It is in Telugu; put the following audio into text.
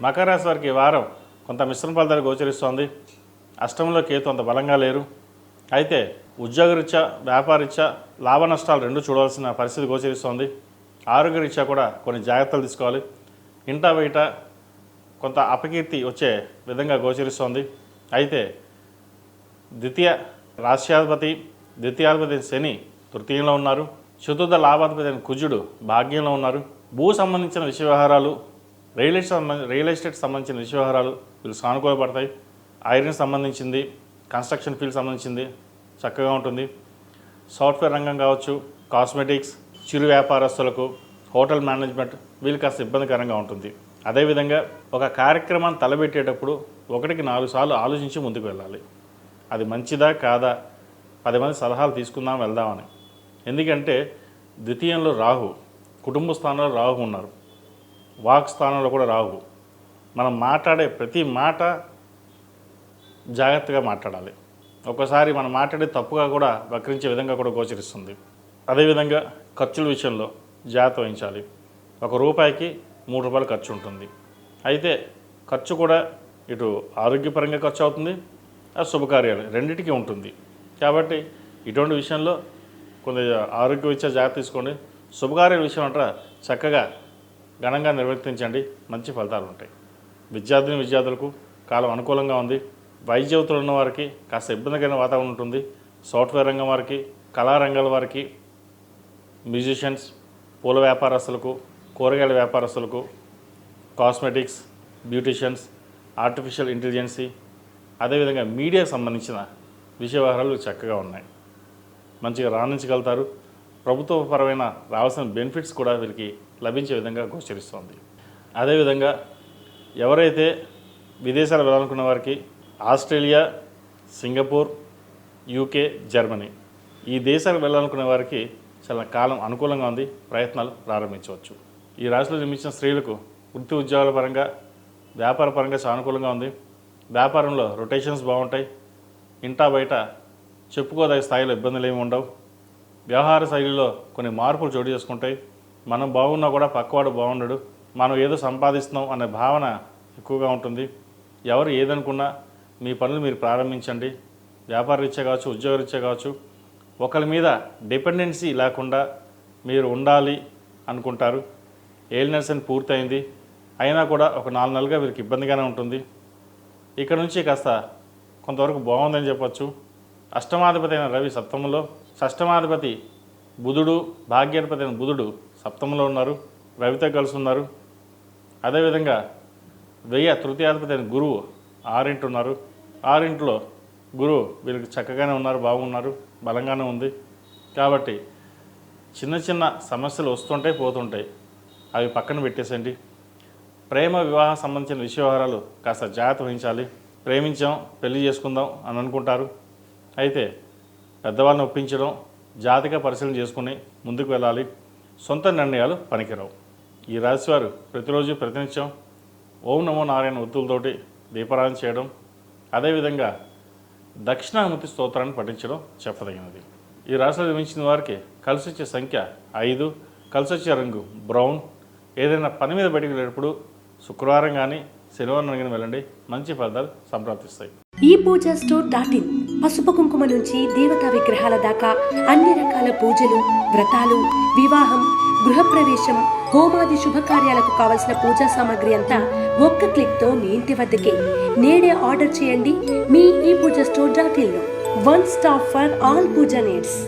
మకర రాశి వారికి ఈ వారం కొంత మిశ్రమ ఫలితాలు గోచరిస్తోంది. అష్టమంలో కేతు అంత బలంగా లేరు. అయితే ఉద్యోగరీత్యా వ్యాపారరీత్యా లాభ నష్టాలు రెండు చూడాల్సిన పరిస్థితి గోచరిస్తోంది. ఆరోగ్యరీత్యా కూడా కొన్ని జాగ్రత్తలు తీసుకోవాలి. ఇంటా బయట కొంత అపకీర్తి వచ్చే విధంగా గోచరిస్తోంది. అయితే ద్వితీయాధిపతి శని తృతీయంలో ఉన్నారు. చతుర్థ లాభాధిపతి అయిన కుజుడు భాగ్యంలో ఉన్నారు. భూ సంబంధించిన విషయ వ్యవహారాలు, రియల్ ఎస్టేట్ సంబంధించిన విషయ వ్యవహారాలు వీళ్ళు సానుకూలపడతాయి. ఐరన్ సంబంధించింది, కన్స్ట్రక్షన్ ఫీల్డ్ సంబంధించింది చక్కగా ఉంటుంది. సాఫ్ట్వేర్ రంగం కావచ్చు, కాస్మెటిక్స్, చిరు వ్యాపారస్తులకు, హోటల్ మేనేజ్మెంట్ వీళ్ళు కాస్త ఇబ్బందికరంగా ఉంటుంది. అదేవిధంగా ఒక కార్యక్రమాన్ని తలబెట్టేటప్పుడు 1-4 సార్లు ఆలోచించి ముందుకు వెళ్ళాలి. అది మంచిదా కాదా, 10 మంది సలహాలు తీసుకుందాం వెళ్దామని. ఎందుకంటే ద్వితీయంలో రాహు, కుటుంబ స్థానంలో రాహు ఉన్నారు, వాక్ స్థానంలో కూడా రాహు. మనం మాట్లాడే ప్రతి మాట జాగ్రత్తగా మాట్లాడాలి. ఒక్కోసారి మనం మాట్లాడే తప్పుగా కూడా వక్రించే విధంగా కూడా గోచరిస్తుంది. అదేవిధంగా ఖర్చుల విషయంలో జాగ్రత్త వహించాలి. ₹1 3 రూపాయలు ఖర్చు ఉంటుంది. అయితే ఖర్చు కూడా ఇటు ఆరోగ్యపరంగా ఖర్చు అవుతుంది, శుభకార్యాలు రెండింటికి ఉంటుంది. కాబట్టి ఇటువంటి విషయంలో కొంత ఆరోగ్యరీత్యా జాగ్రత్త తీసుకోండి. శుభకార్యాల విషయం అంటారా చక్కగా ఘనంగా నిర్వర్తించండి, మంచి ఫలితాలు ఉంటాయి. విద్యార్థులకు కాలం అనుకూలంగా ఉంది. వైద్యవతులు ఉన్న వారికి కాస్త ఇబ్బందికరమైన వాతావరణం ఉంటుంది. సాఫ్ట్వేర్ రంగం వారికి, కళారంగాల వారికి, మ్యూజిషియన్స్, పూల వ్యాపారస్తులకు, కూరగాయల వ్యాపారస్తులకు, కాస్మెటిక్స్, బ్యూటిషియన్స్, ఆర్టిఫిషియల్ ఇంటెలిజెన్సీ, అదేవిధంగా మీడియాకు సంబంధించిన విషయ వ్యవహారాలు చక్కగా ఉన్నాయి. మంచిగా రాణించగలుగుతారు. ప్రభుత్వపరమైన రావాల్సిన బెనిఫిట్స్ కూడా వీరికి లభించే విధంగా గోచరిస్తోంది. అదేవిధంగా ఎవరైతే విదేశాలు వెళ్ళాలనుకున్న వారికి ఆస్ట్రేలియా, సింగపూర్, యూకే, జర్మనీ ఈ దేశాలకు వెళ్ళాలనుకునే వారికి చాలా కాలం అనుకూలంగా ఉంది. ప్రయత్నాలు ప్రారంభించవచ్చు. ఈ రాశిలో జన్మించిన స్త్రీలకు వృత్తి ఉద్యోగాల పరంగా, వ్యాపార పరంగా చాలా అనుకూలంగా ఉంది. వ్యాపారంలో రొటేషన్స్ బాగుంటాయి. ఇంటా బయట చెప్పుకోదగ్గ స్థాయిలో ఇబ్బందులు ఏమి ఉండవు. వ్యవహార శైలిలో కొన్ని మార్పులు చోటు చేసుకుంటాయి. మనం బాగున్నా కూడా పక్కవాడు బాగుండడు, మనం ఏదో సంపాదిస్తున్నాం అనే భావన ఎక్కువగా ఉంటుంది. ఎవరు ఏదనుకున్నా మీ పనులు మీరు ప్రారంభించండి. వ్యాపార రీత్యా కావచ్చు, ఉద్యోగ రీత్యా కావచ్చు, ఒకరి మీద డిపెండెన్సీ లేకుండా మీరు ఉండాలి అనుకుంటారు. ఏలినర్స్ అని పూర్తయింది, అయినా కూడా ఒక 4 నెలలుగా వీరికి ఇబ్బందిగానే ఉంటుంది. ఇక్కడ నుంచి కాస్త కొంతవరకు బాగుందని చెప్పచ్చు. అష్టమాధిపతి అయిన రవి సప్తమంలో, షష్టమాధిపతి బుధుడు, భాగ్యాధిపతి అయిన బుధుడు సప్తమంలో ఉన్నారు, రవితో కలిసి ఉన్నారు. అదేవిధంగా తృతీయాధిపతి అయిన గురువు 6 ఉన్నారు. 6 గురువు వీళ్ళకి చక్కగానే ఉన్నారు, బాగున్నారు, బలంగానే ఉంది. కాబట్టి చిన్న చిన్న సమస్యలు వస్తుంటాయి, పోతుంటాయి, అవి పక్కన పెట్టేసండి. ప్రేమ వివాహం సంబంధించిన విషయ వ్యవహారాలు కాస్త జాగ్రత్త వహించాలి. ప్రేమించాం, పెళ్లి చేసుకుందాం అని అనుకుంటారు. అయితే పెద్దవాళ్ళని ఒప్పించడం, జాతిగా పరిశీలన చేసుకుని ముందుకు వెళ్ళాలి. సొంత నిర్ణయాలు పనికిరావు. ఈ రాశివారు ప్రతిరోజు ప్రతినిత్యం ఓం నమో నారాయణ ఒత్తులతోటి దీపారాధన చేయడం, అదేవిధంగా దక్షిణామూర్తి స్తోత్రాన్ని పఠించడం చెప్పదగినది. ఈ రాశిలో జన్మించిన వారికి కలిసి వచ్చే సంఖ్య 5, కలిసి వచ్చే రంగు బ్రౌన్. ఏదైనా పని మీద బయటకు వెళ్ళేటప్పుడు శుక్రవారం కానీ శనివారం కానీ వెళ్ళండి, మంచి ఫలితాలు సంప్రాప్తిస్తాయి. ePoojaStore.in పసుపు కుంకుమ నుంచి దేవతా విగ్రహాల దాకా అన్ని రకాల పూజలు, వ్రతాలు, వివాహం, గృహప్రవేశం, హోమాది శుభకార్యాలకు కావలసిన పూజా సామాగ్రి అంతా ఒక్క క్లిక్తో మీ ఇంటి వద్దకే. నేడే ఆర్డర్ చేయండి మీ ePoojaStore.in లో. One stop for all puja needs.